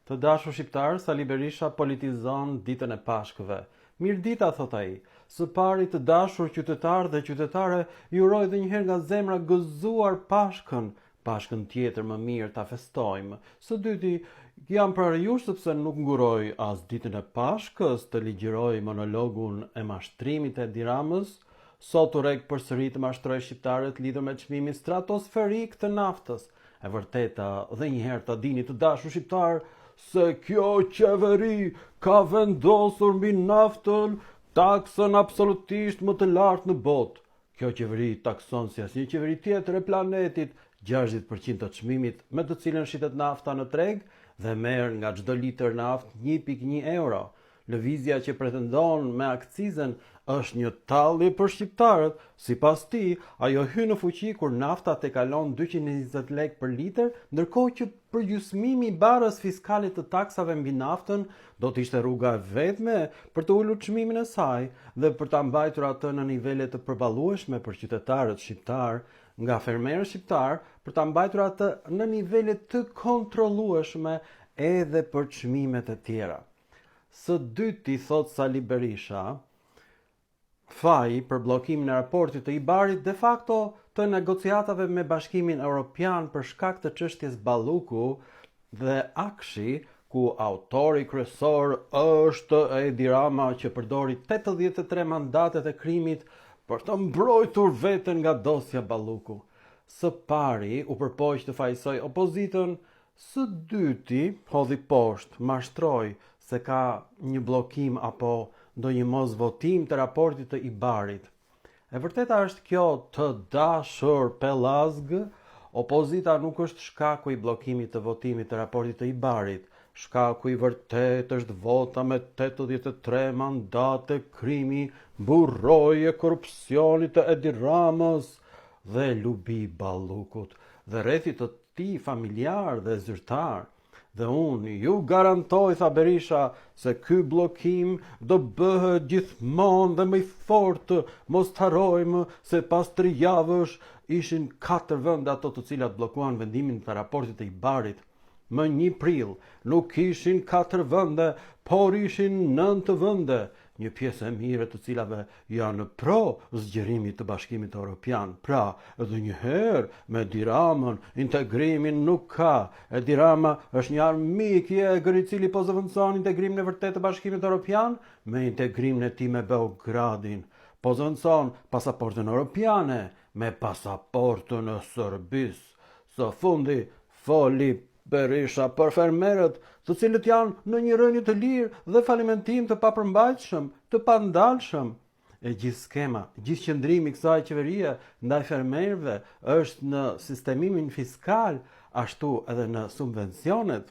Të dashur shqiptar, Sali Berisha politizon ditën e Pashkëve. Mirdita, thot ai. Së pari të dashur qytetar dhe qytetare, ju uroj edhe një herë nga zemra gëzuar Pashkën. Pashkën tjetër më mirë ta festojmë. Së dyti, jam për ju sepse nuk nguroj as ditën e Pashkës të ligjëroj monologun e mashtrimit e Edi Ramës. Sot urrek përsëri të mashtroj shqiptarët lidhur me çmimin stratosferik të naftës. E vërteta, dhe një herë ta dini të dashur shqiptar, se kjo qeveri ka vendosur mbi naftën taksën absolutisht më të lartë në botë. Kjo qeveri takson si asnjë qeveri tjetër e planetit 60% të çmimit me të cilën shitet nafta në treg dhe merr nga çdo litër naftë 1.1 euro. Lëvizja që pretendon me akcizën është një talli për shqiptarët. Sipas tij, ajo hyn në fuqi kur nafta te kalon 220 lekë për litër, ndërkohë që përgjysmimi i barrës fiskale të taksave mbi naftën do të ishte rruga e vetme për të ulur çmimin e saj dhe për ta mbajtur atë në nivele të përballueshme për qytetarët shqiptar, nga fermerët shqiptar, për ta mbajtur atë në nivele të kontrollueshme edhe për çmimet e tjera. Së dyti, thot Sali Berisha, faji për bllokimin e raportit të IBAR-it de facto të negociatave me Bashkimin Evropian për shkak të çështjes Balluku dhe Akshi, ku autori kryesor është Edi Rama që përdori 83 mandatet e krimit për të mbrojtur veten nga dosja Balluku. Së pari u përpoq të fajsoj opozitën, së dyti hodhi poshtë, mashtroi se ka një bllokim apo ndonjë mos votim të raportit të IBAR-it. E vërteta është kjo, të dashur Pellazg, opozita nuk është shkaku i bllokimit të votimit të raportit të IBAR-it. Shkaku i vërtet është vota me 83 mandate krimi, burroje korrupsionit të Edi Ramës dhe lubi Ballukut dhe rrethit të tij familjar dhe zyrtar. Dhe unë ju garantoj, tha Berisha, se ky bllokim do bëhet gjithmonë dhe më i fortë. Mos të harrojmë se pas 3 javësh ishin 4 vende ato të cilat bllokuan vendimin të raportit të IBAR-it. Më 1 prill nuk ishin 4 vende, por ishin 9 vende, një pjesë e mirë të cilave janë pro zgjerimit të Bashkimit Evropian. Pra, edhe një herë me Edi Ramën integrimin nuk ka. Edi Rama është një armik i egër i cili po zëvendëson integrimin e vërtet të Bashkimit Evropian me integrimin e tij me Beogradin. Po zëvendëson pasaportën europiane me pasaportën e Serbisë. Së fundi foli Berisha për fermerët, të cilët janë në një rënje të lirë dhe falimentim të papërmbajtshëm, të pandalshëm. E gjithë skema, gjithë qëndrimi i kësaj qeverie ndaj fermerëve është në sistemimin fiskal, ashtu edhe në subvencionet.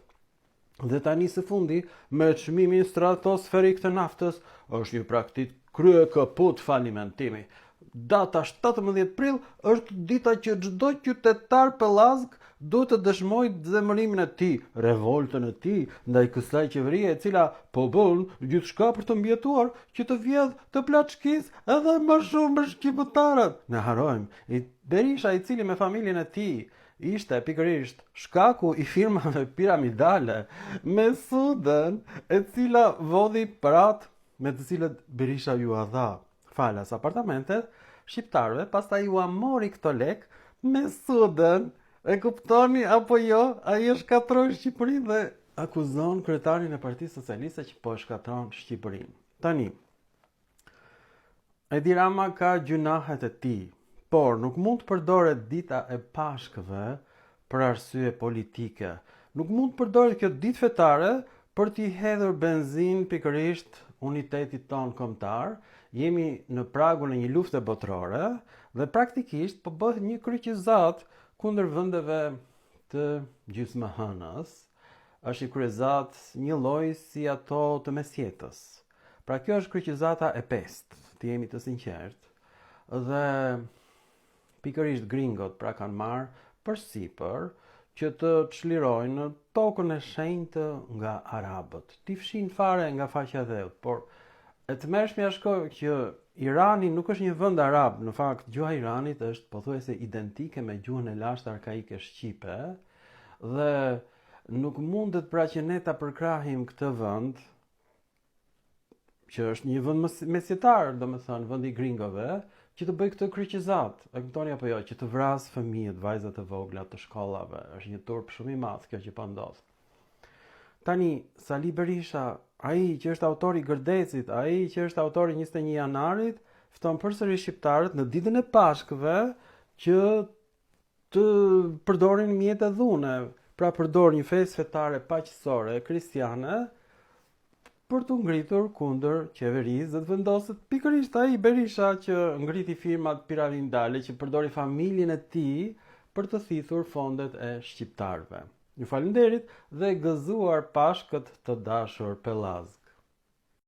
Dhe tani së fundi, me çmimin stratosferik të naftës, është një praktik krye kaput falimentimi. Data 17 prill është dita që çdo qytetar Pellazg duhet të dëshmojë zemërimin e tij, revoltën e tij ndaj kësaj qeverie e cila po bën gjithçka për të mbijetuar që të vjedh të plaçkisë edhe më shumë për shqiptarët. Ne harrojmë Berisha, i cili me familjen e tij ishte pikërisht shkaku i firmave piramidale me sudën e cila vodhi parat me të cilët Berisha ju a dha falas apartamentet shqiptarëve, pastaj ju a mori këto lek me sudën. E kuptoni apo jo? Ai e shkatroi Shqipërinë dhe akuzon kryetarin e Partisë Socialiste që po e shkatron Shqipërinë. Tani, Edi Rama ka gjunahet e tij, por nuk mund të përdoret dita e Pashkëve për arsye politike. Nuk mund të përdoret kjo ditë fetare për t'i hedhur benzinë pikërisht unitetit ton kombëtar. Jemi në pragun e një lufte botërore dhe praktikisht po bëhet një kryqëzat kundër vendeve të gjysmëhënës. Është i kryqëzat një lloj si ato të mesjetës. Pra kjo është kryqëzata e pestë, të jemi të sinqert. Dhe pikërisht gringot pra kanë marrë përsipër që të çlirojnë tokën e shenjtë nga arabët. Ti fshin fare nga faqja e dheut, por e tmerrshmja është që Irani nuk është një vend arab, në fakt gjuha e Iranit është pothuajse identike me gjuhën e lashtë arkaike shqipe dhe Nuk mundet pra që ne ta përkrahim këtë vend, që është një vend mesjetar, domethënë vend i gringove, që të bëj këtë kryqëzat, e kuptoni apo jo, që të vras fëmijët, vajzat e vogla të shkollave, është një turp shumë i madh kjo që po ndodh. Tani, Sali Berisha, ai që është autori i Gërdecit, ai që është autori 21 janarit, fton përsëri shqiptarët në ditën e Pashkëve që të përdorin mjete dhune, pra përdor një festë fetare paqësore kristiane për të ngritur kundër qeverisë dhe të vendoset pikërisht ai Berisha që ngriti firmat piramidale që përdori familjen e tij për të thithur fondet e shqiptarëve. Ju falenderit dhe gëzuar Pashkët të dashur Pellaz.